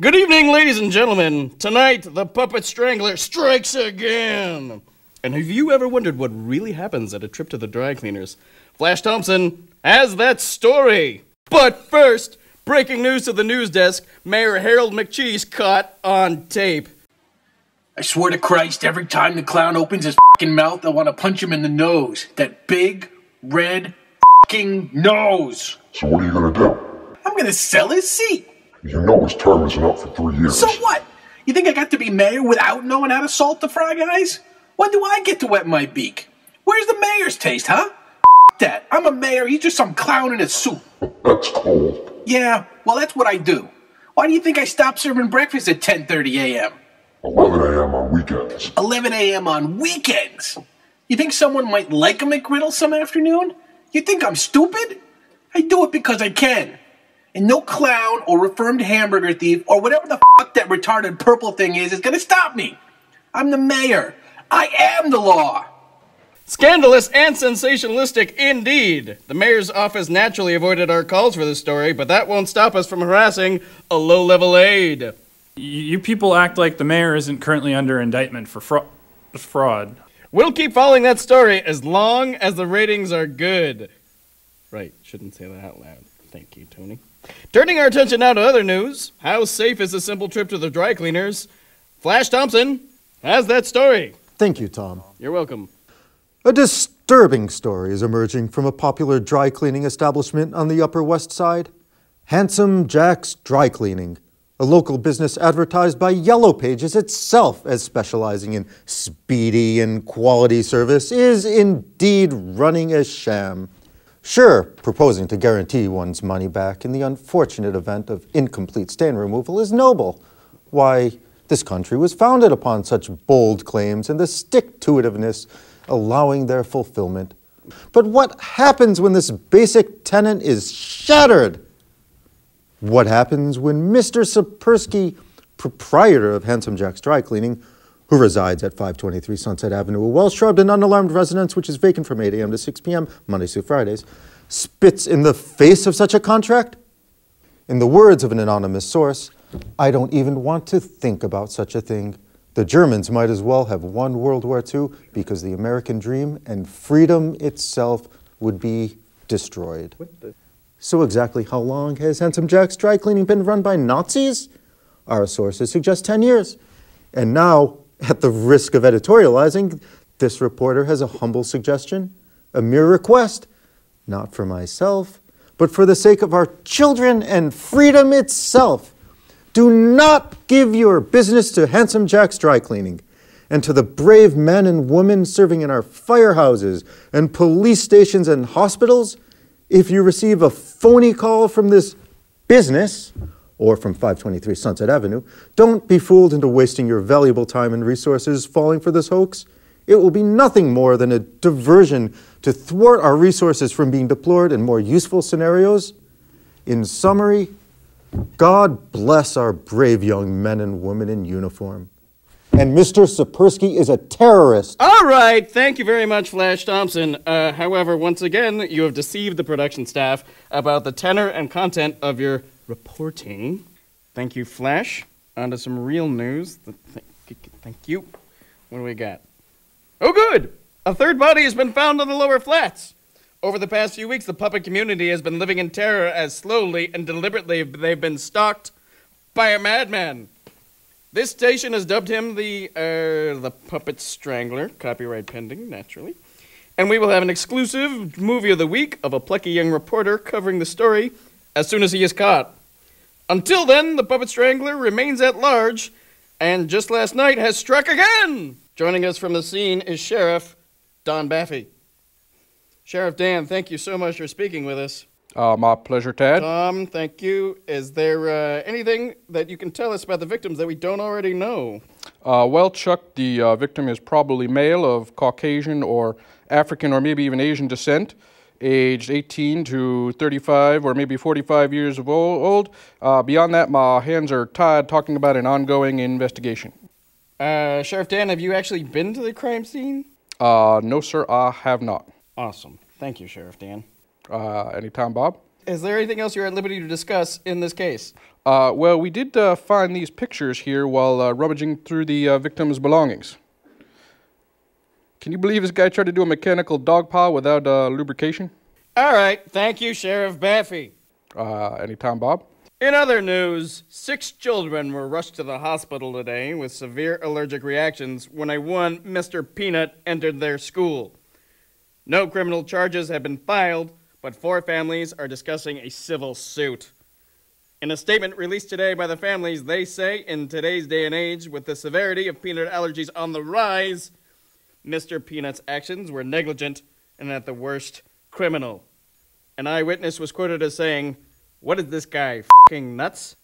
Good evening, ladies and gentlemen. Tonight, the Puppet Strangler strikes again. And have you ever wondered what really happens at a trip to the dry cleaners? Flash Thompson has that story. But first, breaking news to the news desk, Mayor Harold McCheese caught on tape. I swear to Christ, every time the clown opens his f***ing mouth, I want to punch him in the nose. That big, red f***ing nose. So what are you going to do? I'm going to sell his seat. You know his term isn't up for 3 years. So what? You think I got to be mayor without knowing how to salt the fry guys? When do I get to wet my beak? Where's the mayor's taste, huh? F*** that. I'm a mayor, he's just some clown in a suit. That's cold. Yeah, well that's what I do. Why do you think I stopped serving breakfast at 10:30 a.m.? 11 a.m. on weekends. 11 a.m. on weekends? You think someone might like a McGriddle some afternoon? You think I'm stupid? I do it because I can. And no clown or reformed hamburger thief or whatever the fuck that retarded purple thing is gonna stop me. I'm the mayor. I am the law. Scandalous and sensationalistic indeed. The mayor's office naturally avoided our calls for this story, but that won't stop us from harassing a low-level aide. You people act like the mayor isn't currently under indictment for fraud. We'll keep following that story as long as the ratings are good. Right, shouldn't say that out loud. Thank you, Tony. Turning our attention now to other news. How safe is a simple trip to the dry cleaners? Flash Thompson has that story. Thank you, Tom. You're welcome. A disturbing story is emerging from a popular dry cleaning establishment on the Upper West Side. Handsome Jack's Dry Cleaning, a local business advertised by Yellow Pages itself as specializing in speedy and quality service, is indeed running a sham. Sure, proposing to guarantee one's money back in the unfortunate event of incomplete stain removal is noble. Why, this country was founded upon such bold claims and the stick-to-itiveness allowing their fulfillment. But what happens when this basic tenet is shattered? What happens when Mr. Sapersky, proprietor of Handsome Jack's Dry Cleaning, who resides at 523 Sunset Avenue, a well-shrubbed and unalarmed residence which is vacant from 8 a.m. to 6 p.m., Mondays through Fridays, spits in the face of such a contract? In the words of an anonymous source, I don't even want to think about such a thing. The Germans might as well have won World War II because the American dream and freedom itself would be destroyed. So exactly how long has Handsome Jack's Dry Cleaning been run by Nazis? Our sources suggest 10 years. And now, at the risk of editorializing, this reporter has a humble suggestion, a mere request, not for myself, but for the sake of our children and freedom itself. Do not give your business to Handsome Jack's Dry Cleaning and to the brave men and women serving in our firehouses and police stations and hospitals. If you receive a phony call from this business, or from 523 Sunset Avenue, don't be fooled into wasting your valuable time and resources falling for this hoax. It will be nothing more than a diversion to thwart our resources from being deployed in more useful scenarios. In summary, God bless our brave young men and women in uniform. And Mr. Sapersky is a terrorist. All right, thank you very much, Flash Thompson. However, once again, you have deceived the production staff about the tenor and content of your reporting. Thank you, Flash. On to some real news. Thank you. What do we got? Oh, good! A third body has been found on the lower flats. Over the past few weeks, the puppet community has been living in terror as slowly and deliberately they've been stalked by a madman. This station has dubbed him the Puppet Strangler, copyright pending, naturally. And we will have an exclusive movie of the week of a plucky young reporter covering the story as soon as he is caught. Until then, the Puppet Strangler remains at large, and just last night has struck again! Joining us from the scene is Sheriff Don Baffy. Sheriff Dan, thank you so much for speaking with us. My pleasure, Tad. Tom, thank you. Is there anything that you can tell us about the victims that we don't already know? Well, Chuck, the victim is probably male of Caucasian or African or maybe even Asian descent, aged 18 to 35 or maybe 45 years of old. Beyond that, my hands are tied talking about an ongoing investigation. Sheriff Dan, have you actually been to the crime scene? No, sir, I have not. Awesome. Thank you, Sheriff Dan. Anytime, Bob. is there anything else you're at liberty to discuss in this case? Well, we did find these pictures here while rummaging through the victim's belongings. Can you believe this guy tried to do a mechanical dog paw without lubrication? All right, thank you, Sheriff Baffy. Anytime, Bob. In other news, 6 children were rushed to the hospital today with severe allergic reactions when a one Mr. Peanut entered their school. No criminal charges have been filed, but 4 families are discussing a civil suit. In a statement released today by the families, they say, in today's day and age, with the severity of peanut allergies on the rise, Mr. Peanut's actions were negligent and at the worst, criminal. An eyewitness was quoted as saying, "What is this guy, f***ing nuts?"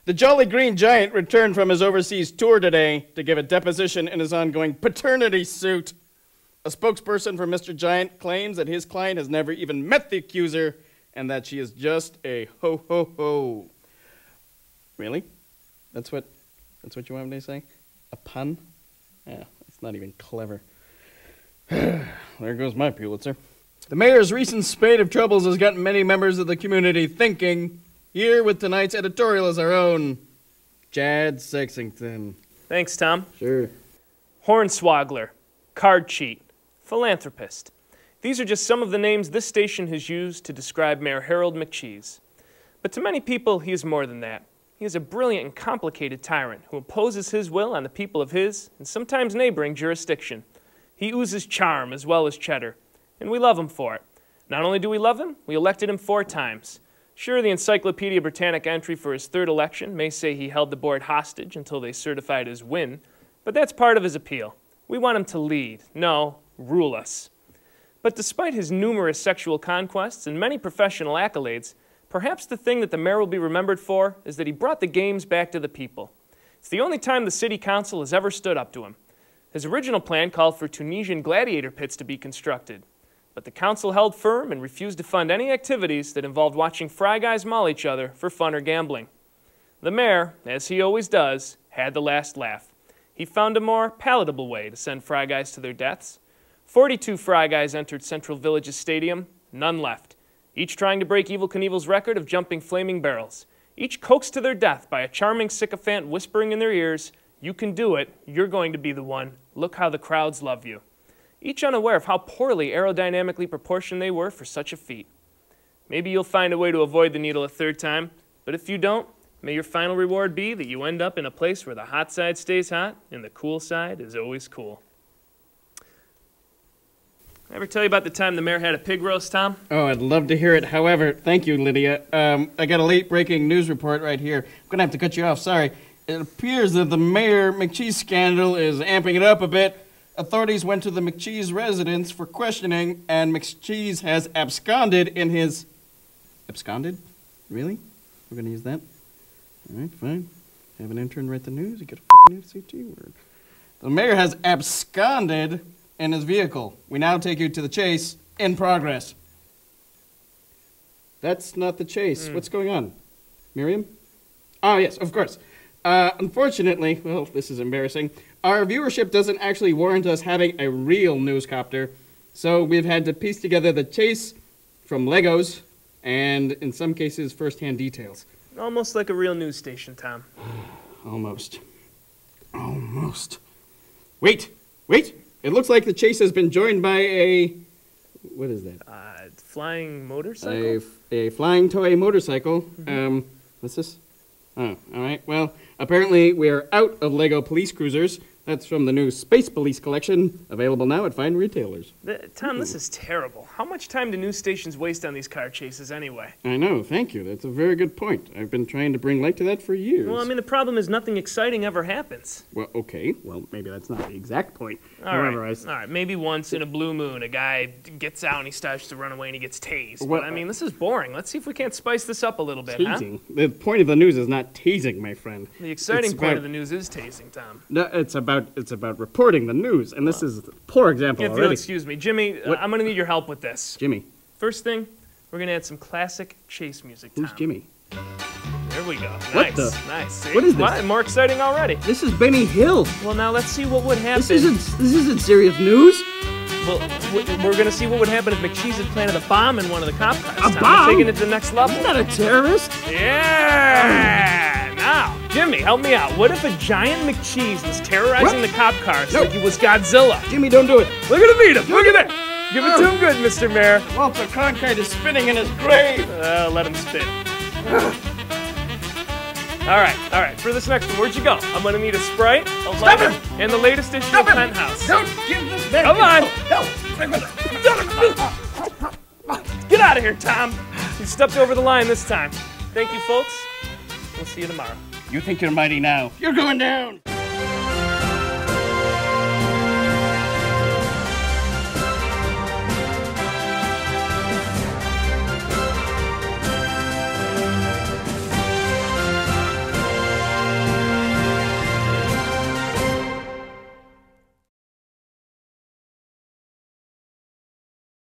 The Jolly Green Giant returned from his overseas tour today to give a deposition in his ongoing paternity suit. A spokesperson for Mr. Giant claims that his client has never even met the accuser and that she is just a ho-ho-ho. Really? That's what you want me to say? A pun? Yeah, it's not even clever. There goes my Pulitzer. The mayor's recent spate of troubles has gotten many members of the community thinking. Here with tonight's editorial is our own Chad Sexington. Thanks, Tom. Sure. Hornswoggler, card cheat, philanthropist. These are just some of the names this station has used to describe Mayor Harold McCheese. But to many people, he is more than that. He is a brilliant and complicated tyrant who imposes his will on the people of his, and sometimes neighboring, jurisdiction. He oozes charm as well as cheddar, and we love him for it. Not only do we love him, we elected him 4 times. Sure, the Encyclopedia Britannica entry for his 3rd election may say he held the board hostage until they certified his win, but that's part of his appeal. We want him to lead, no, rule us. But despite his numerous sexual conquests and many professional accolades, perhaps the thing that the mayor will be remembered for is that he brought the games back to the people. It's the only time the city council has ever stood up to him. His original plan called for Tunisian gladiator pits to be constructed, but the council held firm and refused to fund any activities that involved watching fry guys maul each other for fun or gambling. The mayor, as he always does, had the last laugh. He found a more palatable way to send fry guys to their deaths. 42 fry guys entered Central Village's stadium, none left, each trying to break Evel Knievel's record of jumping flaming barrels, each coaxed to their death by a charming sycophant whispering in their ears, "You can do it, you're going to be the one, look how the crowds love you." Each unaware of how poorly aerodynamically proportioned they were for such a feat. Maybe you'll find a way to avoid the needle a 3rd time, but if you don't, may your final reward be that you end up in a place where the hot side stays hot and the cool side is always cool. Ever tell you about the time the mayor had a pig roast, Tom? Oh, I'd love to hear it. However, thank you, Lydia. I got a late-breaking news report right here. I'm going to have to cut you off, sorry. It appears that the Mayor McCheese scandal is amping it up a bit. Authorities went to the McCheese residence for questioning, and McCheese has absconded in his... Absconded? Really? We're going to use that? All right, fine. Have an intern write the news? You get a fucking FCT word. The mayor has absconded in his vehicle. We now take you to the chase in progress. That's not the chase. What's going on? Miriam? Oh, yes, of course. Unfortunately, well, this is embarrassing, our viewership doesn't actually warrant us having a real newscopter, so we've had to piece together the chase from Legos and, in some cases, first-hand details. Almost like a real news station, Tom. Almost. Almost. Wait! It looks like the chase has been joined by a... What is that? Flying motorcycle? A flying toy motorcycle. What's this? Oh, all right. Well, apparently we are out of Lego police cruisers. That's from the new Space Police collection, available now at fine retailers. Tom, this is terrible. How much time do news stations waste on these car chases anyway? I know, thank you. That's a very good point. I've been trying to bring light to that for years. Well, I mean, the problem is nothing exciting ever happens. Well, okay. Well, maybe that's not the exact point. All right. Maybe once in a blue moon, a guy gets out and he starts to run away and he gets tased. Well, but, I mean, this is boring. Let's see if we can't spice this up a little bit, tasing? Huh? The point of the news is not tasing, my friend. The exciting point of the news is tasing, Tom. No, it's about reporting the news, and this is a poor example If already. you'll excuse me. Jimmy, I'm going to need your help with this. Jimmy. First thing, we're going to add some classic chase music, Tom. Who's Jimmy? There we go. What Nice. See? What is this? More exciting already. This is Benny Hill. Well, now let's see what would happen. This isn't serious news. Well, we're gonna see what would happen if McCheese had planted a bomb in one of the cop cars. A bomb? Taking it to the next level. He's not a terrorist. Yeah! Now, Jimmy, help me out. What if a giant McCheese was terrorizing the cop cars like he was Godzilla? Jimmy, don't do it. Look at him eat him! Look at that! Give it to him good, Mr. Mayor. Walter Cronkite is spinning in his grave. Let him spin. All right. For this next one, where'd you go? I'm gonna need a Sprite, a lighter, and the latest issue of Penthouse. Don't give this back. Come on. No. Get out of here, Tom. You stepped over the line this time. Thank you, folks. We'll see you tomorrow. You think you're mighty now. You're going down.